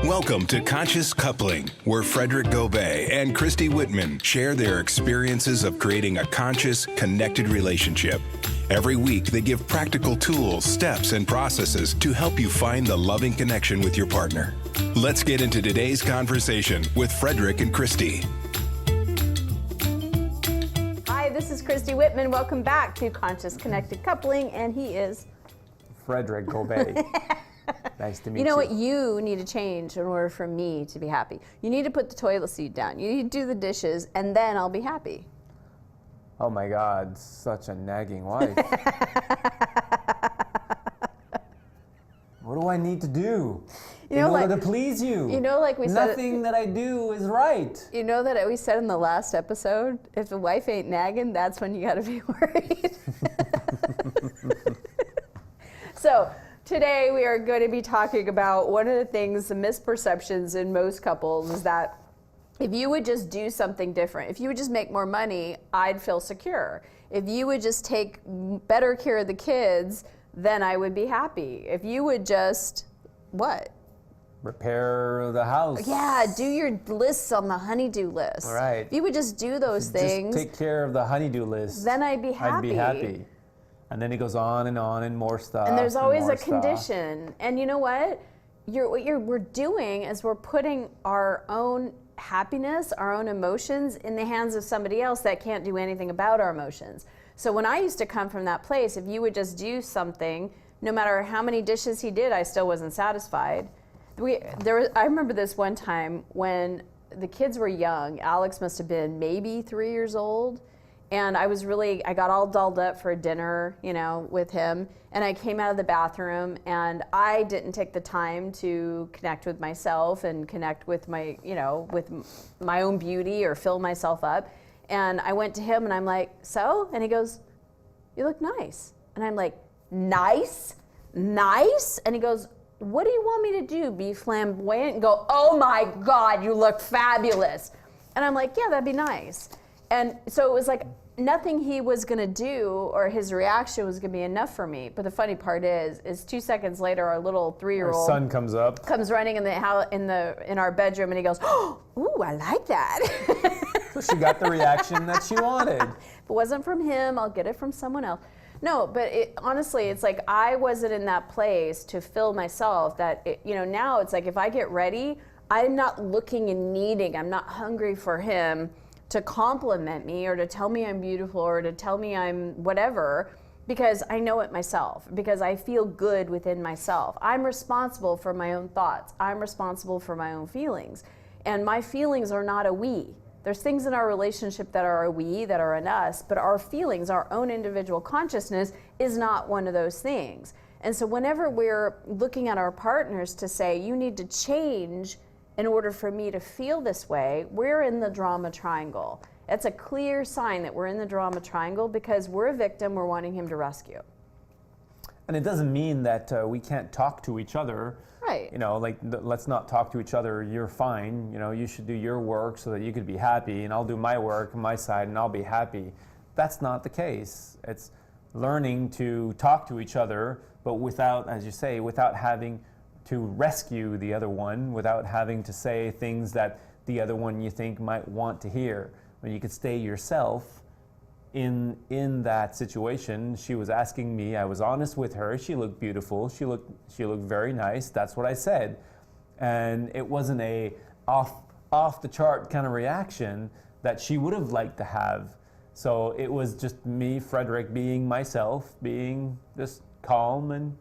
Welcome to Conscious Coupling, where Frederick Gobet and Christy Whitman share their experiences of creating a conscious, connected relationship. Every week, they give practical tools, steps, and processes to help you find the loving connection with your partner. Let's get into today's conversation with Frederick and Christy. Hi, this is Christy Whitman. Welcome back to Conscious Connected Coupling, and he is Frederick Gobet. Nice to meet you. You know what you need to change in order for me to be happy? You need to put the toilet seat down. You need to do the dishes, and then I'll be happy. Oh my God, such a nagging wife. What do I need to do in order to please you? You know, like we said, nothing that I do is right. You know that we said in the last episode, if the wife ain't nagging, that's when you got to be worried. So today we are going to be talking about one of the things, the misperceptions in most couples is that if you would just do something different, if you would just make more money, I'd feel secure. If you would just take better care of the kids, then I would be happy. If you would just, what? Repair the house. Yeah, do your lists on the honeydew list. All right. If you would just do those things. Just take care of the honeydew list. Then I'd be happy. I'd be happy. And then it goes on and more stuff. And there's always a condition. And you know what? We're doing is we're putting our own happiness, our own emotions in the hands of somebody else that can't do anything about our emotions. So when I used to come from that place, if you would just do something, no matter how many dishes he did, I still wasn't satisfied. I remember this one time when the kids were young. Alex must have been maybe 3 years old. And I got all dolled up for dinner, with him. And I came out of the bathroom and I didn't take the time to connect with myself and connect with my, with my own beauty or fill myself up. And I went to him and I'm like, so? And he goes, you look nice. And I'm like, nice? Nice? And he goes, what do you want me to do? Be flamboyant? And go, oh my God, you look fabulous. And I'm like, yeah, that'd be nice. And so it was like, nothing he was going to do or his reaction was going to be enough for me. But the funny part is 2 seconds later, our little 3-year-old son comes running in our bedroom, and he goes, oh, ooh, I like that. So she got the reaction that she wanted. If it wasn't from him, I'll get it from someone else. No, but honestly, it's like I wasn't in that place to fill myself. Now it's like if I get ready, I'm not looking and needing. I'm not hungry for him to compliment me or to tell me I'm beautiful or to tell me I'm whatever, because I know it myself, because I feel good within myself. I'm responsible for my own thoughts. I'm responsible for my own feelings. And my feelings are not a we. There's things in our relationship that are a we, that are an us, but our feelings, our own individual consciousness is not one of those things. And so whenever we're looking at our partners to say, you need to change in order for me to feel this way, we're in the drama triangle. It's a clear sign that we're in the drama triangle because we're a victim, we're wanting him to rescue. And it doesn't mean that we can't talk to each other. Right. Let's not talk to each other, you're fine, you should do your work so that you could be happy, and I'll do my work on my side and I'll be happy. That's not the case. It's learning to talk to each other, but without, as you say, without having to rescue the other one, without having to say things that the other one you think might want to hear. When you could stay yourself in that situation. She was asking me, I was honest with her, she looked beautiful, she looked very nice, that's what I said. And it wasn't a off the chart kind of reaction that she would have liked to have. So it was just me, Frederick, being myself, being just calm and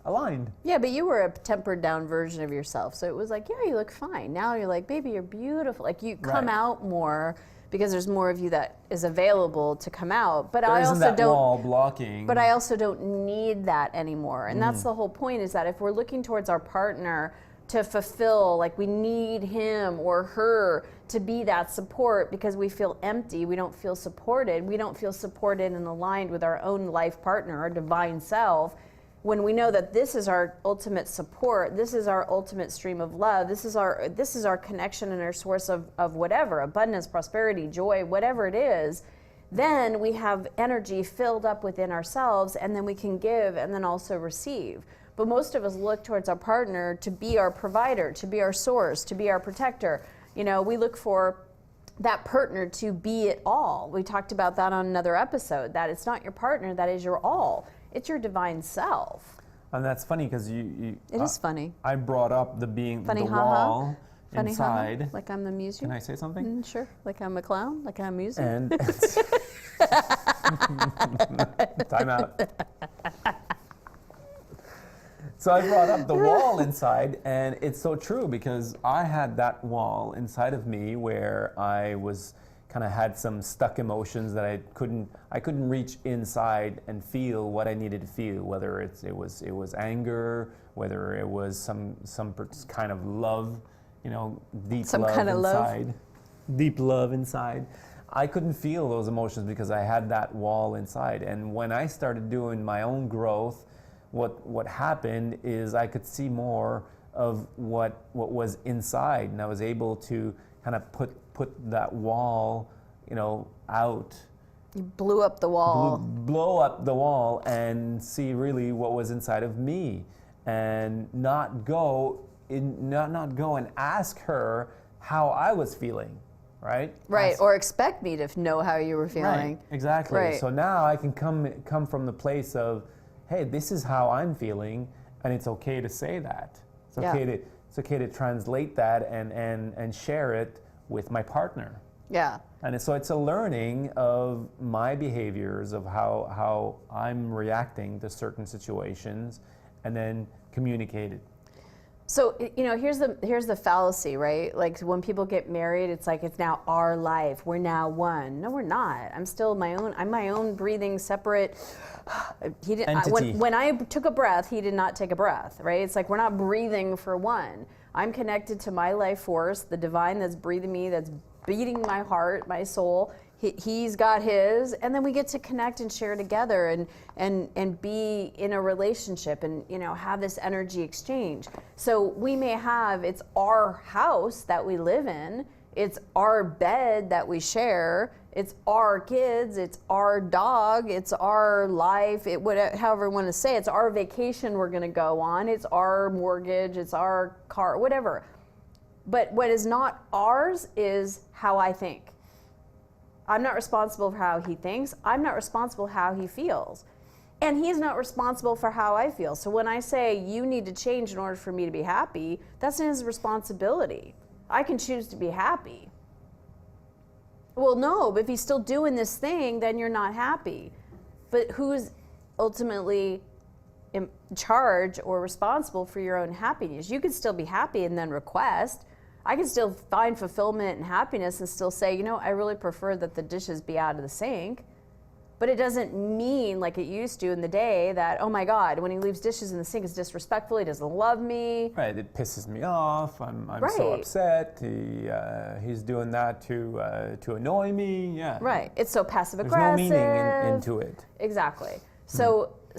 aligned. Yeah, but you were a tempered down version of yourself. So it was like, yeah, you look fine. Now you're like, baby, you're beautiful. Like you come out more because there's more of you that is available to come out. But I also don't wall blocking. But I also don't need that anymore. And that's the whole point, is that if we're looking towards our partner to fulfill, like we need him or her to be that support because we feel empty, we don't feel supported, and aligned with our own life partner, our divine self, when we know that this is our ultimate support, this is our ultimate stream of love, this is our connection and our source of whatever, abundance, prosperity, joy, whatever it is, then we have energy filled up within ourselves, and then we can give and then also receive. But most of us look towards our partner to be our provider, to be our source, to be our protector. You know, we look for that partner to be it all. We talked about that on another episode, that it's not your partner that is your all. It's your divine self. And that's funny because you It is funny. I brought up the Funny, the haha. wall Funny, inside. haha. Like I'm the music. Can I say something? Sure. Like I'm a clown. Like I'm music. And time out. So I brought up the wall inside, and it's so true because I had that wall inside of me where I was kind of had some stuck emotions that I couldn't reach inside and feel what I needed to feel, whether it was anger, whether it was some kind of love, you know, deep Some love kind of love. inside. Deep love inside. I couldn't feel those emotions because I had that wall inside. And when I started doing my own growth, what happened is I could see more of what was inside, and I was able to kind of put that wall, you know, out. You blew up the wall. Blow up the wall and see really what was inside of me, and not go and ask her how I was feeling, right? Right, or expect me to know how you were feeling. Right, exactly. Right. So now I can come from the place of, hey, this is how I'm feeling, and it's okay to say that. It's okay to translate that and share it with my partner. Yeah. And so it's a learning of my behaviors, of how I'm reacting to certain situations, and then communicate it. So, you know, here's the fallacy, right? Like when people get married, it's like it's now our life. We're now one. No, we're not. I'm still my own breathing, separate. He didn't. When I took a breath, he did not take a breath, right? It's like we're not breathing for one. I'm connected to my life force, the divine that's breathing me, that's beating my heart, my soul. He's got his, and then we get to connect and share together and be in a relationship and, you know, have this energy exchange. So we may have, it's our house that we live in, it's our bed that we share, it's our kids, it's our dog, it's our life, however you want to say, it's our vacation we're going to go on, it's our mortgage, it's our car, whatever. But what is not ours is how I think. I'm not responsible for how he thinks. I'm not responsible for how he feels. And he's not responsible for how I feel. So when I say you need to change in order for me to be happy, that's not his responsibility. I can choose to be happy. Well, no, but if he's still doing this thing, then you're not happy. But who's ultimately in charge or responsible for your own happiness? You can still be happy and then request. I can still find fulfillment and happiness and still say, you know, I really prefer that the dishes be out of the sink. But it doesn't mean like it used to in the day that, oh my God, when he leaves dishes in the sink, it's disrespectful, he doesn't love me. Right, it pisses me off, I'm so upset, he's doing that to annoy me, yeah. Right, it's so passive aggressive. There's no meaning into it. Exactly.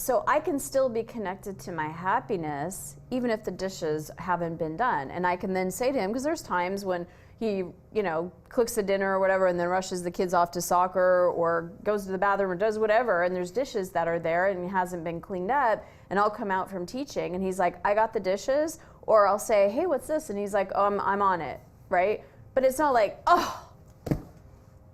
So I can still be connected to my happiness even if the dishes haven't been done. And I can then say to him, because there's times when he, you know, cooks the dinner or whatever and then rushes the kids off to soccer or goes to the bathroom or does whatever, and there's dishes that are there and hasn't been cleaned up, and I'll come out from teaching and he's like, I got the dishes, or I'll say, hey, what's this? And he's like, I'm on it, right? But it's not like, oh,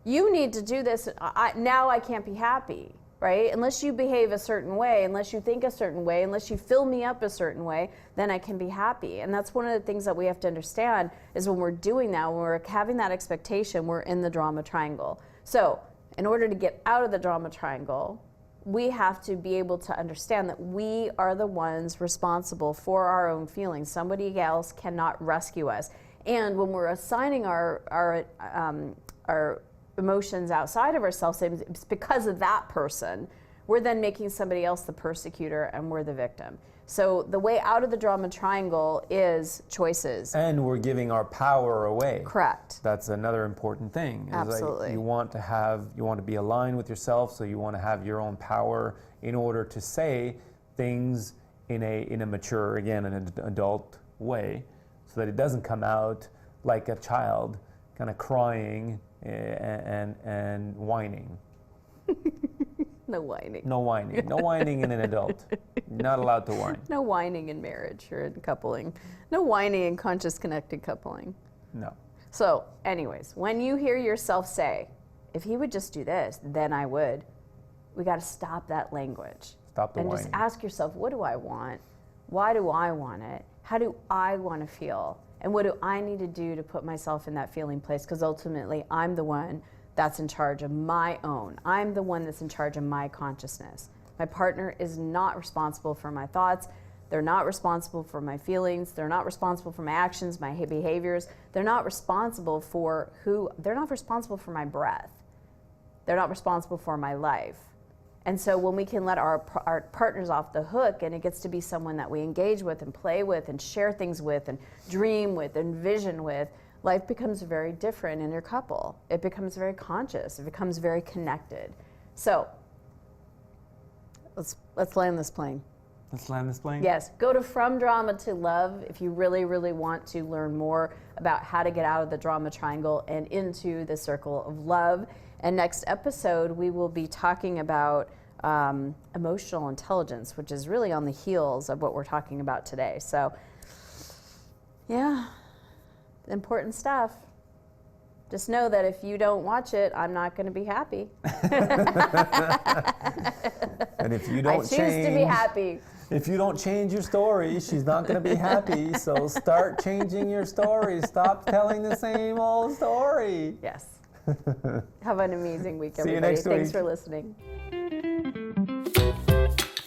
you need to do this, now I can't be happy. Right? Unless you behave a certain way, unless you think a certain way, unless you fill me up a certain way, then I can be happy. And that's one of the things that we have to understand is when we're doing that, when we're having that expectation, we're in the drama triangle. So in order to get out of the drama triangle, we have to be able to understand that we are the ones responsible for our own feelings. Somebody else cannot rescue us. And when we're assigning our emotions outside of ourselves, it's because of that person, we're then making somebody else the persecutor and we're the victim. So the way out of the drama triangle is choices. And we're giving our power away. Correct. That's another important thing. Absolutely. Like you want to be aligned with yourself, so you want to have your own power in order to say things in a mature, again, in an adult way, so that it doesn't come out like a child kind of crying and whining. No whining. No whining. No whining in an adult. Not allowed to whine. No whining in marriage or in coupling. No whining in conscious connected coupling. No. So, anyways, when you hear yourself say, if he would just do this, then I would, we got to stop that language. Stop the and whining. just ask yourself, what do I want? Why do I want it? How do I want to feel? And what do I need to do to put myself in that feeling place? Because ultimately, I'm the one that's in charge of my own. I'm the one that's in charge of my consciousness. My partner is not responsible for my thoughts. They're not responsible for my feelings. They're not responsible for my actions, my behaviors. They're not responsible for they're not responsible for my breath. They're not responsible for my life. And so when we can let our partners off the hook, and it gets to be someone that we engage with and play with and share things with and dream with and vision with, life becomes very different in your couple. It becomes very conscious. It becomes very connected. So let's land this plane. Let's land this plane? Yes. Go to From Drama to Love if you really, really want to learn more about how to get out of the drama triangle and into the circle of love. And next episode, we will be talking about emotional intelligence, which is really on the heels of what we're talking about today. So, yeah, important stuff. Just know that if you don't watch it, I'm not going to be happy. And if you don't I choose to be happy. If you don't change your story, she's not going to be happy. So start changing your story. Stop telling the same old story. Yes. Have an amazing week, See you everybody. next Thanks week. for listening.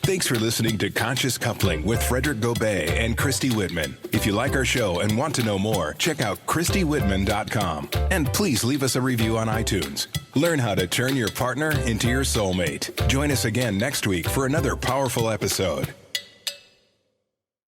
Thanks for listening to Conscious Coupling with Frederick Gobet and Christy Whitman. If you like our show and want to know more, check out ChristyWhitman.com. And please leave us a review on iTunes. Learn how to turn your partner into your soulmate. Join us again next week for another powerful episode.